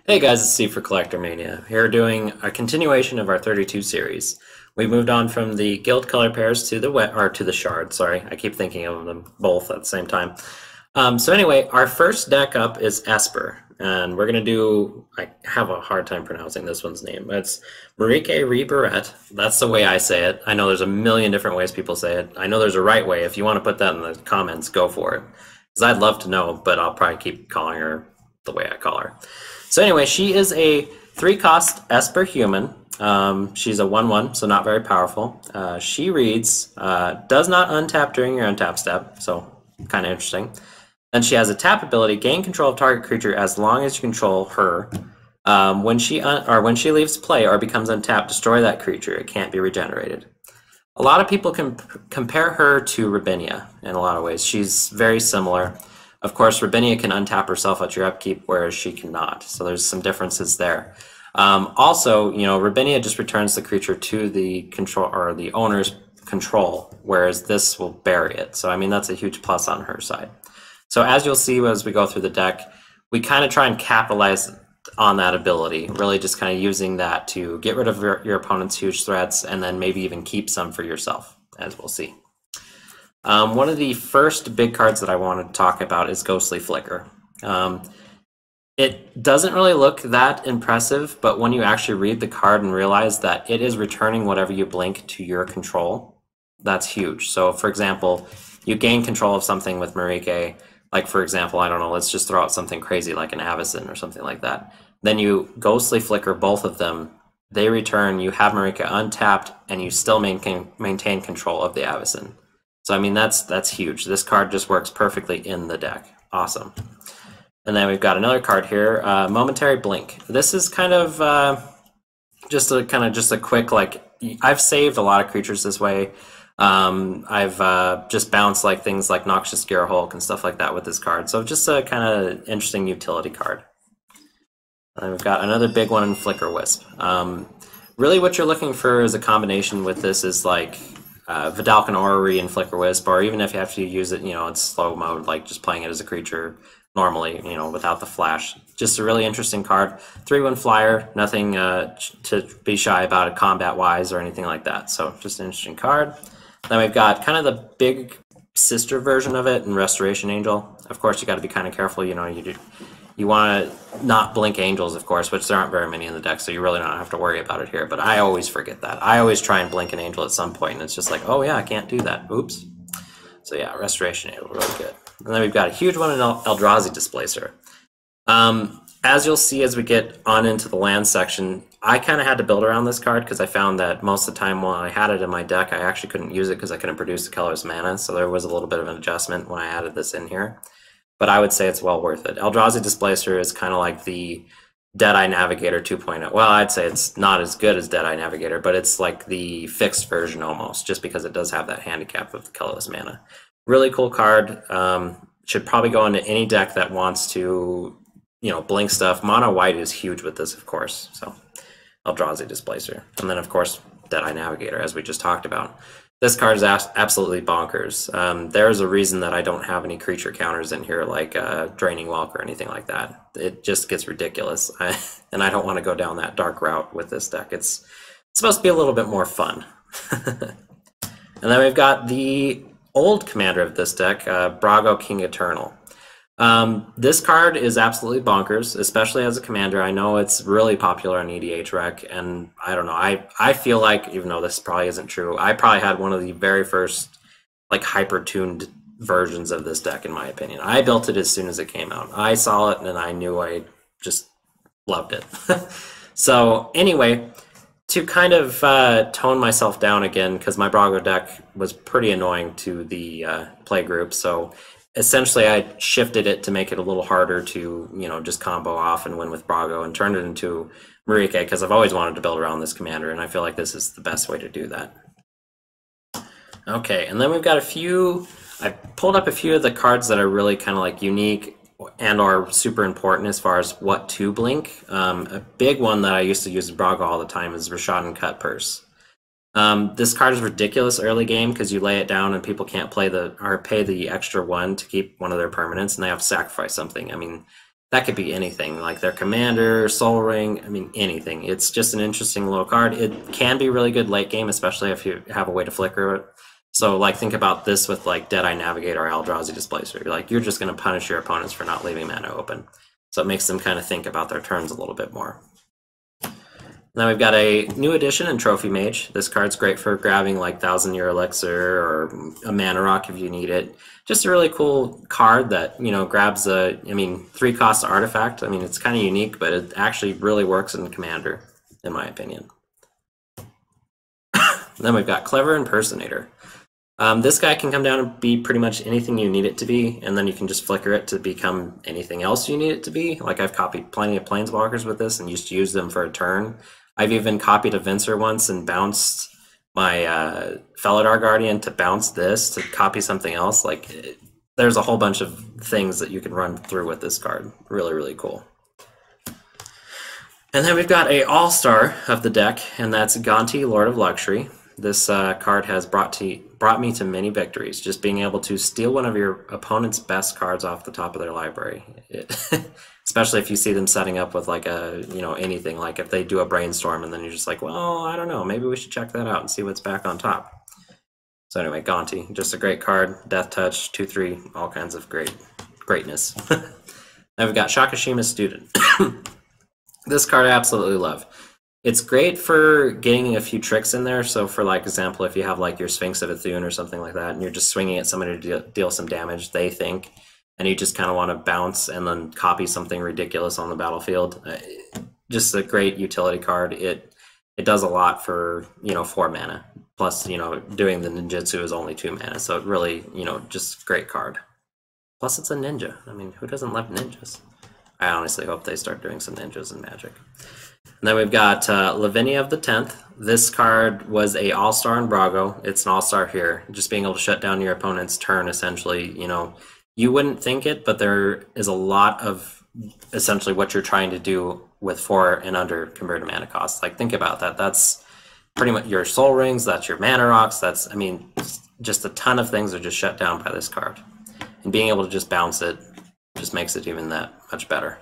Hey guys, it's Steve for CollectorMania. Here doing a continuation of our 32 series. We moved on from the guild color pairs to the shard. Sorry, I keep thinking of them both at the same time. So anyway, our first deck up is Esper, and we're gonna do. I have a hard time pronouncing this one's name. It's Merieke Ri Berit. That's the way I say it. I know there's a million different ways people say it. I know there's a right way. If you want to put that in the comments, go for it. Because I'd love to know, but I'll probably keep calling her the way I call her. So anyway, she is a 3-cost Esper human. She's a 1/1, so not very powerful. She reads, does not untap during your untap step, so kind of interesting. Then she has a tap ability, gain control of target creature as long as you control her. When she leaves play or becomes untapped, destroy that creature. It can't be regenerated. A lot of people can compare her to Rabinia in a lot of ways. She's very similar. Of course, Rabinia can untap herself at your upkeep, whereas she cannot. So there's some differences there. Also, Rabinia just returns the creature to the control or the owner's control, whereas this will bury it. So I mean, that's a huge plus on her side. So as you'll see as we go through the deck, we kind of try and capitalize on that ability, really just kind of using that to get rid of your opponent's huge threats and then maybe even keep some for yourself, as we'll see. One of the first big cards that I wanted to talk about is Ghostly Flicker. It doesn't really look that impressive, but when you actually read the card and realize that it is returning whatever you blink to your control, that's huge. So for example, you gain control of something with Mereiki, like for example, I don't know, let's just throw out something crazy like an Avacyn or something like that. Then you Ghostly Flicker both of them, they return, you have Mereiki untapped, and you still maintain control of the Avacyn. So I mean, that's huge. This card just works perfectly in the deck. Awesome. And then we've got another card here, Momentary Blink. This is kind of just a quick, like, I've saved a lot of creatures this way. I've just bounced like things like Noxious Gearhulk and stuff like that with this card. So just a kind of interesting utility card. And we've got another big one in Flicker Wisp. Really what you're looking for is a combination with this is like Vidalcan Orrery and Flicker Wisp, or even if you have to use it, in slow mode, like just playing it as a creature normally, without the flash. Just a really interesting card. 3/1 flyer, nothing to be shy about it combat-wise or anything like that. So just an interesting card. Then we've got kind of the big sister version of it in Restoration Angel. Of course, you got to be kind of careful. You want to not blink angels, of course, which there aren't very many in the deck, so you really don't have to worry about it here. But I always forget that. I always try and blink an angel at some point, and it's just like, oh yeah, I can't do that. Oops. So yeah, Restoration Angel, really good. And then we've got a huge one in Eldrazi Displacer. As you'll see as we get on into the land section, I kind of had to build around this card because I found that most of the time while I had it in my deck, I actually couldn't use it because I couldn't produce the colorless mana, so there was a little bit of an adjustment when I added this in here. But I would say it's well worth it. Eldrazi Displacer is kind of like the Deadeye Navigator 2.0. Well, I'd say it's not as good as Deadeye Navigator, but it's like the fixed version almost, just because it does have that handicap of the colorless mana. Really cool card. Should probably go into any deck that wants to, blink stuff. Mono white is huge with this, of course. So Eldrazi Displacer. And then, of course, Deadeye Navigator, as we just talked about. This card is absolutely bonkers. There's a reason that I don't have any creature counters in here, like Draining Welk or anything like that. It just gets ridiculous, and I don't want to go down that dark route with this deck. It's supposed to be a little bit more fun. And then we've got the old commander of this deck, Brago King Eternal. This card is absolutely bonkers, especially as a commander. I know it's really popular on EDH Rec, and I don't know, I feel like, even though this probably isn't true, I probably had one of the very first like hyper-tuned versions of this deck, in my opinion. I built it as soon as it came out. I saw it and I knew I just loved it. So anyway, to kind of tone myself down again, because my Brago deck was pretty annoying to the play group, so essentially I shifted it to make it a little harder to, just combo off and win with Brago, and turned it into Merieke, because I've always wanted to build around this commander, and I feel like this is the best way to do that. Okay, and then we've got I pulled up a few of the cards that are really kind of like unique and are super important as far as what to blink. A big one that I used to use in Brago all the time is Rishadan Cut Purse. This card is ridiculous early game because you lay it down and people can't pay the extra one to keep one of their permanents, and they have to sacrifice something. I mean, that could be anything, like their commander, soul ring, I mean, anything. It's just an interesting little card. It can be really good late game, especially if you have a way to flicker it. So like think about this with like Deadeye Navigator or Eldrazi Displacer. You're just going to punish your opponents for not leaving mana open. So it makes them kind of think about their turns a little bit more. Now we've got a new addition in Trophy Mage. This card's great for grabbing like 1,000-year elixir or a mana rock if you need it. Just a really cool card that, you know, grabs a, 3-cost artifact. I mean, it's kind of unique, but it actually really works in Commander, in my opinion. Then we've got Clever Impersonator. This guy can come down and be pretty much anything you need it to be, and then you can just flicker it to become anything else you need it to be. Like I've copied plenty of Planeswalkers with this and used to use them for a turn. I've even copied a Vincer once and bounced my Felidar Guardian to bounce this to copy something else. There's a whole bunch of things that you can run through with this card. Really, really cool. And then we've got a all-star of the deck, and that's Gonti, Lord of Luxury. This card has brought me to many victories, just being able to steal one of your opponent's best cards off the top of their library. Especially if you see them setting up with like a, anything, like if they do a brainstorm and then you're just like, well, I don't know, maybe we should check that out and see what's back on top. So anyway, Gonti, just a great card, Death Touch, 2/3, all kinds of greatness. Now we've got Shakashima's Student. This card I absolutely love. It's great for getting a few tricks in there. So for like example, if you have like your Sphinx of Ithune or something like that, and you're just swinging at somebody to deal some damage, they think, and you just kind of want to bounce and then copy something ridiculous on the battlefield. Just a great utility card. It does a lot for 4 mana. Plus, doing the ninjutsu is only 2 mana, so it really, just great card. Plus, it's a ninja. I mean, who doesn't love ninjas? I honestly hope they start doing some ninjas in Magic. And then we've got Lavinia of the 10th. This card was a all-star in Brago. It's an all-star here. Just being able to shut down your opponent's turn, essentially, you wouldn't think it, but there is a lot of essentially what you're trying to do with 4 and under converted mana costs. Like, think about that. That's pretty much your soul rings, that's your mana rocks, that's, just a ton of things are just shut down by this card. And being able to just bounce it just makes it even that much better.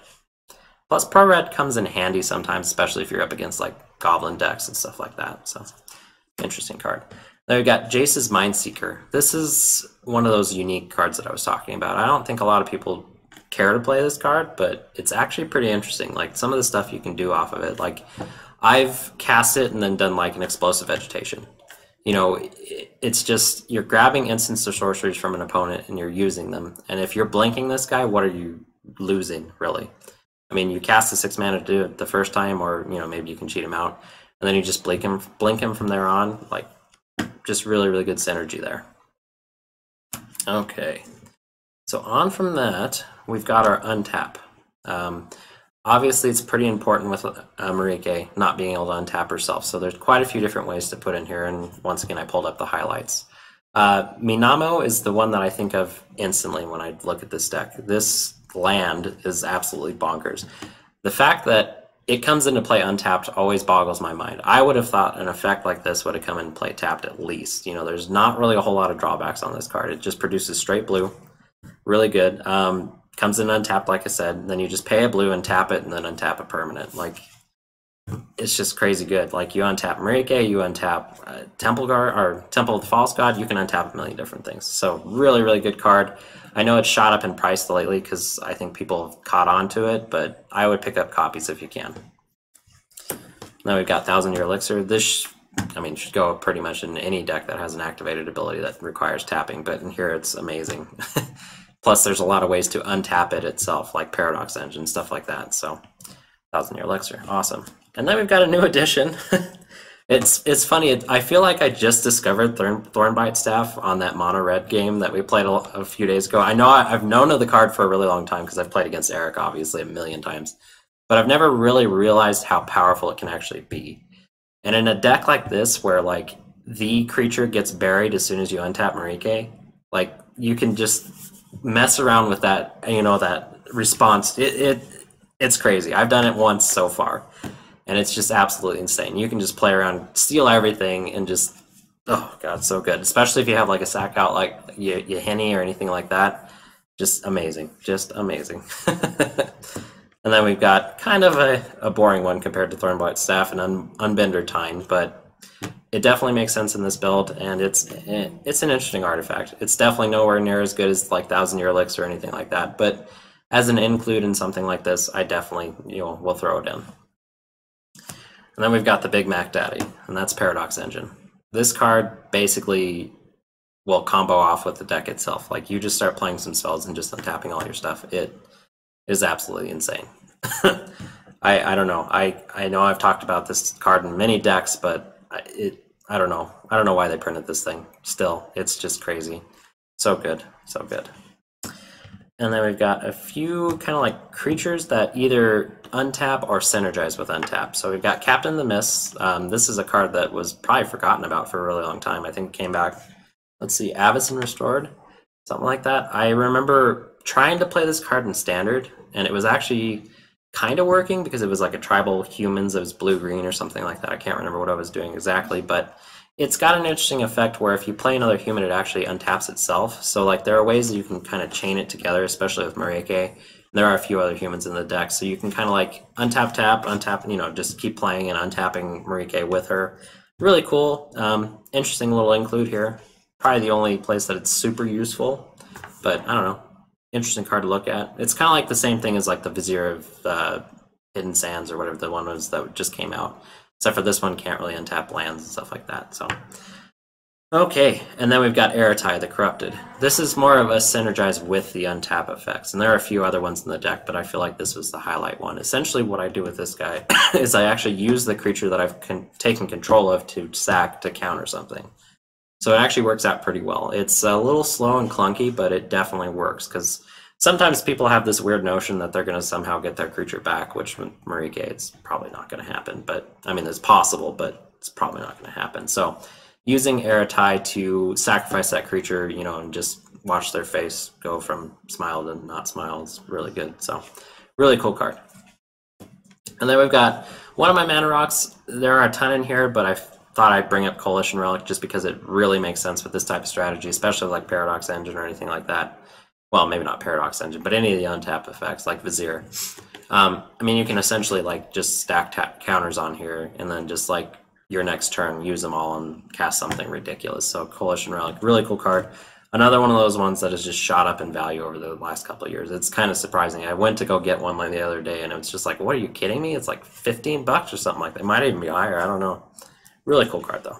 Plus, Pro Red comes in handy sometimes, especially if you're up against like Goblin decks and stuff like that. So, interesting card. Then we've got Jace's Mindseeker. This is one of those unique cards that I was talking about. I don't think a lot of people care to play this card, but it's actually pretty interesting. Like some of the stuff you can do off of it. Like I've cast it and then done like an Explosive Vegetation. It's just you're grabbing instants or sorceries from an opponent and you're using them. And if you're blinking this guy, what are you losing, really? You cast the 6 mana to do it the first time, or maybe you can cheat him out, and then you just blink him from there on. Like, just really, really good synergy there. Okay, so on from that, we've got our untap. Obviously, it's pretty important with Merieke not being able to untap herself, so there's quite a few different ways to put in here, and once again, I pulled up the highlights. Minamo is the one that I think of instantly when I look at this deck. This land is absolutely bonkers. The fact that it comes into play untapped always boggles my mind. I would have thought an effect like this would have come in play tapped at least. There's not really a whole lot of drawbacks on this card. It just produces straight blue. Really good. Comes in untapped, like I said. Then you just pay a blue and tap it, and then untap a permanent. Like, it's just crazy good. Like, you untap Mereiki, you untap Temple Guard, or Temple of the False God, you can untap a million different things. So, really, really good card. I know it's shot up in price lately because I think people have caught on to it, but I would pick up copies if you can. Now we've got 1,000-Year Elixir. This, should go pretty much in any deck that has an activated ability that requires tapping, but in here it's amazing. Plus, there's a lot of ways to untap it itself, like Paradox Engine, stuff like that. So, 1,000-Year Elixir, awesome. And then we've got a new addition. It's funny. I feel like I just discovered Thornbite Staff on that mono red game that we played a few days ago. I know I've known of the card for a really long time because I've played against Eric, obviously, a million times. But I've never really realized how powerful it can actually be. And in a deck like this, where like the creature gets buried as soon as you untap Merieke, like you can just mess around with that, that response. It's crazy. I've done it once so far. And it's just absolutely insane. You can just play around, steal everything, and just, oh god, so good. Especially if you have like a sack out like Yahenni or anything like that. Just amazing, just amazing. And then we've got kind of a boring one compared to Thornblight Staff and Unbender Tine, but it definitely makes sense in this build, and it's an interesting artifact. It's definitely nowhere near as good as like Thousand Year Elixir or anything like that, but as an include in something like this, I definitely will throw it in. And then we've got the Big Mac Daddy, and that's Paradox Engine. This card basically will combo off with the deck itself. Like, you just start playing some spells and just untapping all your stuff. It is absolutely insane. I don't know. I know I've talked about this card in many decks, but I don't know. I don't know why they printed this thing. Still, it's just crazy. So good, so good. And then we've got a few kind of like creatures that either untap or synergize with untap. So we've got Captain the Mist. This is a card that was probably forgotten about for a really long time. I think it came back, let's see, Avacyn Restored, something like that. I remember trying to play this card in Standard, and it was actually kind of working because it was like a tribal humans. It was blue-green or something like that. I can't remember what I was doing exactly, but it's got an interesting effect where if you play another human, it actually untaps itself. So like there are ways that you can kind of chain it together, especially with Mereiki. There are a few other humans in the deck, so you can kind of like untap, tap, untap, just keep playing and untapping Mereiki with her. Really cool. Interesting little include here. Probably the only place that it's super useful, but I don't know. Interesting card to look at. It's kind of like the same thing as like the Vizier of Hidden Sands or whatever the one was that just came out. Except for this one can't really untap lands and stuff like that. So, okay, and then we've got Eratai, the Corrupted. This is more of a synergize with the untap effects, and there are a few other ones in the deck, but I feel like this was the highlight one. Essentially what I do with this guy is I actually use the creature that I've taken control of to sack to counter something. So it actually works out pretty well. It's a little slow and clunky, but it definitely works, because sometimes people have this weird notion that they're going to somehow get their creature back, which with Mereiki, it's probably not going to happen. But I mean, it's possible, but it's probably not going to happen. So using Eratai to sacrifice that creature, and just watch their face go from smile to not smile is really good. So really cool card. And then we've got one of my mana rocks. There are a ton in here, but I thought I'd bring up Coalition Relic just because it really makes sense with this type of strategy, especially like Paradox Engine or anything like that. Well, maybe not Paradox Engine, but any of the untap effects like Vizier. I mean, you can essentially like just stack counters on here and then just like your next turn use them all and cast something ridiculous. So Coalition Relic, really cool card. Another one of those ones that has just shot up in value over the last couple of years. It's kind of surprising. I went to go get one the other day and it was just like, what, are you kidding me? It's like $15 or something like that. It might even be higher, I don't know. Really cool card though.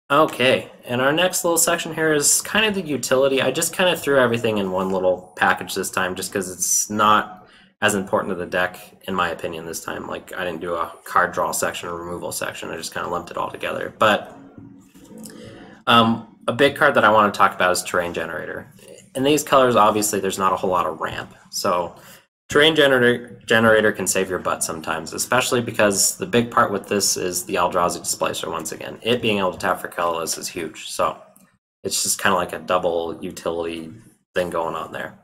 Okay, and our next little section here is kind of the utility. I just kind of threw everything in one little package this time just because it's not as important to the deck, in my opinion, this time. Like, I didn't do a card draw section or removal section. I just kind of lumped it all together. But a big card that I want to talk about is Terrain Generator. In these colors, obviously, there's not a whole lot of ramp. So Terrain Generator can save your butt sometimes, especially because the big part with this is the Eldrazi Displacer once again. It being able to tap for colorless is huge, so it's just kind of like a double utility thing going on there.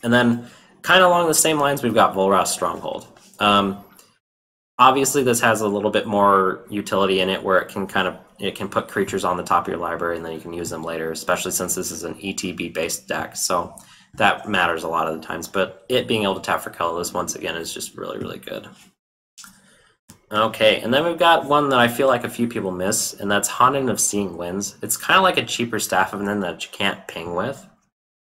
And then kind of along the same lines, we've got Volrath's Stronghold. Obviously, this has a little bit more utility in it where it can put creatures on the top of your library and then you can use them later, especially since this is an ETB-based deck. So that matters a lot of the times, but it being able to tap for colorless once again is just really, really good. Okay, and then we've got one that I feel like a few people miss, and that's Haunted of Seeing Winds. It's kind of like a cheaper staff of them that you can't ping with,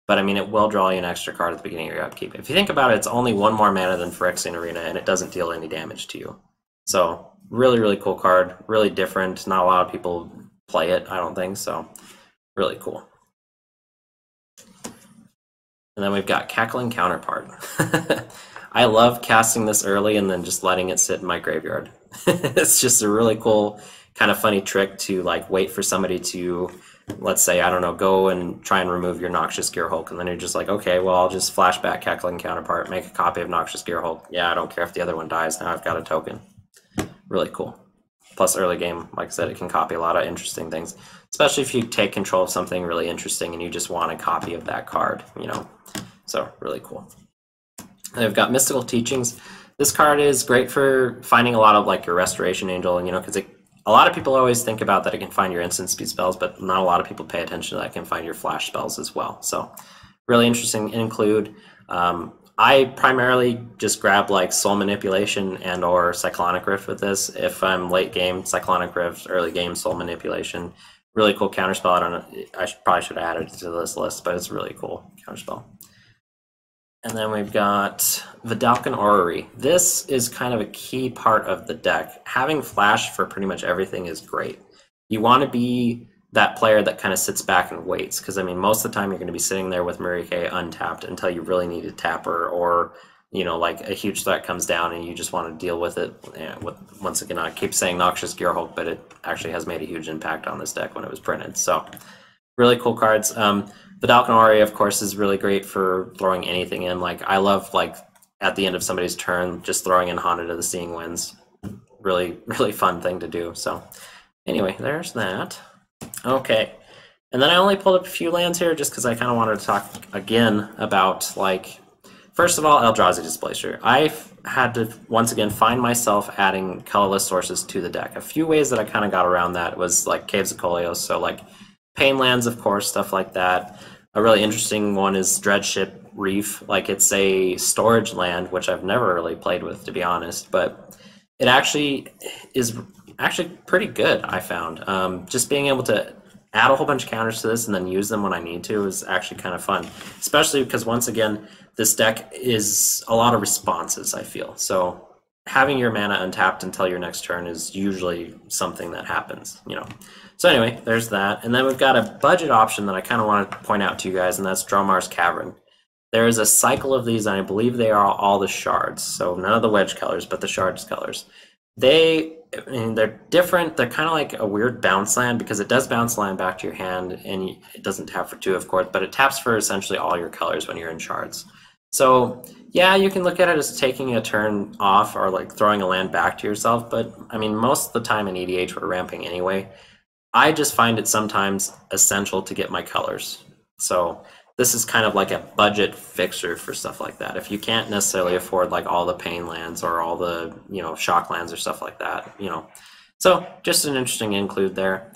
but I mean, it will draw you an extra card at the beginning of your upkeep. If you think about it, it's only one more mana than Phyrexian Arena, and it doesn't deal any damage to you. So really, really cool card, really different. Not a lot of people play it, I don't think, so really cool. And then we've got Cackling Counterpart. I love casting this early and then just letting it sit in my graveyard. It's just a really cool, kind of funny trick to like wait for somebody to, let's say, I don't know, go and try and remove your Noxious Gearhulk, and then you're just like, okay, well, I'll just flashback Cackling Counterpart, make a copy of Noxious Gearhulk. Yeah, I don't care if the other one dies, now I've got a token. Really cool. Plus early game, like I said, it can copy a lot of interesting things, especially if you take control of something really interesting and you just want a copy of that card, So really cool. And I've got Mystical Teachings. This card is great for finding a lot of like your Restoration Angel, because A lot of people always think about that it can find your instant speed spells, but not a lot of people pay attention to that it can find your flash spells as well. So really interesting include. I primarily just grab like Soul Manipulation and or Cyclonic Rift with this. If I'm late game, Cyclonic Rift, early game, Soul Manipulation. Really cool counterspell. I don't know, probably should have added it to this list, but it's a really cool counterspell. And then we've got Vidalcan Orrery. This is kind of a key part of the deck. Having flash for pretty much everything is great. You want to be that player that kind of sits back and waits, because I mean most of the time you're going to be sitting there with Mereiki untapped until you really need a tapper, or you know, like a huge threat comes down and you just want to deal with it. Once again, I keep saying Noxious Gearhulk, but it actually has made a huge impact on this deck when it was printed. So really cool cards. Vidalcan Orrery, of course, is really great for throwing anything in. Like I love like at the end of somebody's turn just throwing in Haunted of the Seeing Winds. Really fun thing to do. So anyway, there's that. Okay, and then I only pulled up a few lands here just because I kind of wanted to talk again about, like, first of all, Eldrazi Displacer. I've had to once again find myself adding colorless sources to the deck. A few ways that I kind of got around that was like Caves of Kolios, so like Pain lands, of course, stuff like that. A really interesting one is Dreadship Reef. Like it's a storage land, which I've never really played with, to be honest, but it actually is pretty good, I found. Just being able to add a whole bunch of counters to this and then use them when I need to is actually kind of fun, especially because once again this deck is a lot of responses, I feel. So having your mana untapped until your next turn is usually something that happens, you know. So anyway, there's that. And then we've got a budget option that I kind of want to point out to you guys, and that's Dromar's Cavern. There is a cycle of these, and I believe they are all the shards. So none of the wedge colors, but the shards colors. They're different. They're kind of like a weird bounce land, because it does bounce land back to your hand, and it doesn't tap for 2, of course, but it taps for essentially all your colors when you're in shards. So yeah, you can look at it as taking a turn off or like throwing a land back to yourself, but I mean most of the time in EDH we're ramping anyway. I just find it sometimes essential to get my colors. So this is kind of like a budget fixer for stuff like that. If you can't necessarily afford like all the pain lands or all the, you know, shock lands or stuff like that, you know. So just an interesting include there.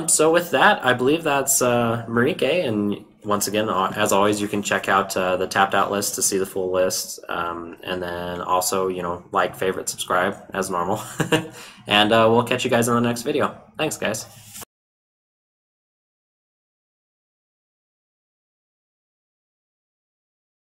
So with that, I believe that's Merieke, and once again, as always, you can check out the tapped out list to see the full list, and then also, you know, like, favorite, subscribe as normal, and we'll catch you guys in the next video. Thanks, guys.